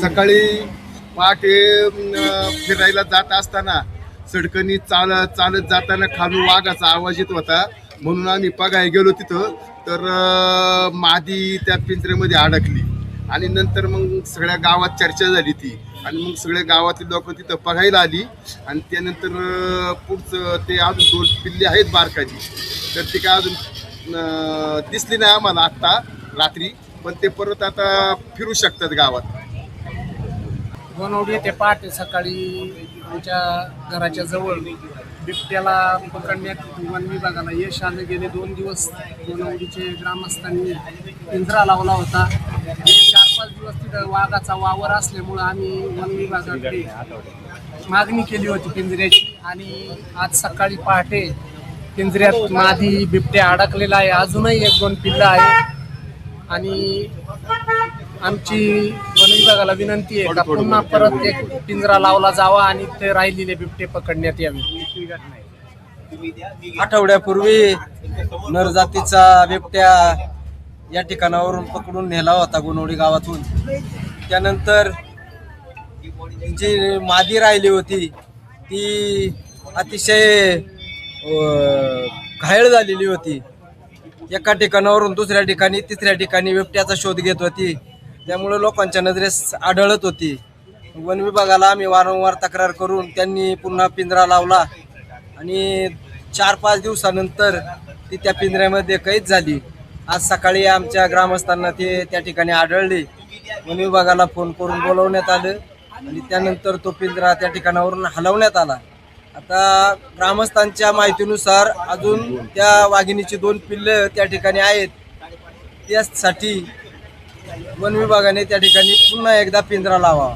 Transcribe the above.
सकाळी पहाटे फिरायला जात असताना सडकनी चालत जाताना खालून वाघाचा आवाज येत होता, म्हणून आम्ही बघायला गेलो तिथं. तर मादी त्या पिंजऱ्यामध्ये अडकली आणि नंतर मग सगळ्या गावात चर्चा झाली ती, आणि मग सगळ्या गावातली लोक तिथं बघायला आली. आणि त्यानंतर पुढचं ते अजून 2 पिल्ले आहेत बारकाची, तर ती काय अजून दिसली नाही आम्हाला आत्ता रात्री, पण ते परत आता फिरू शकतात गावात. गोनवडी ते पहाटे सकाळी आमच्या घराच्या जवळ बिबट्याला पकडण्यात वन विभागाला यश आलं. गेले 2 दिवस गोनवडीचे ग्रामस्थांनी पिंजरा लावला होता. गेले 4-5 दिवस तिथं वाघाचा वावर असल्यामुळं आम्ही वन विभागाकडे मागणी केली होती पिंजऱ्याची. आणि आज सकाळी पहाटे पिंजऱ्यात मादी बिबट्या अडकलेला आहे. अजूनही 1-2 पिल्लं आहे. आणि आमची वन विभागाला विनंती आहे का पुन्हा परत एक पिंजरा लावला जावा आणि ते राहिलेले बिबटे पकडण्यात यावे. आठवड्यापूर्वी नरजातीचा बिबट्या या ठिकाणावरून पकडून नेला होता गोनवडी गावातून. त्यानंतर जी मादी राहिली होती ती अतिशय घायल झालेली होती. एका ठिकाणावरून दुसऱ्या ठिकाणी, तिसऱ्या ठिकाणी बिबट्याचा शोध घेत होती. त्यामुळे लोकांच्या नजरेस आढळत होती. वन विभागाला आम्ही वारंवार तक्रार करून त्यांनी पुन्हा पिंजरा लावला आणि 4-5 दिवसानंतर ती त्या पिंजऱ्यामध्ये कैद झाली. आज सकाळी आमच्या ग्रामस्थांना ते त्या ठिकाणी आढळले. वन विभागाला फोन करून बोलवण्यात आलं आणि त्यानंतर तो पिंजरा त्या ठिकाणावरून हलवण्यात आला. आता ग्रामस्थांच्या माहितीनुसार अजून त्या वाघिणीची 2 पिल्लं त्या ठिकाणी आहेत. त्यासाठी वन विभागाने त्या ठिकाणी पुन्हा एकदा पिंजरा लावावा.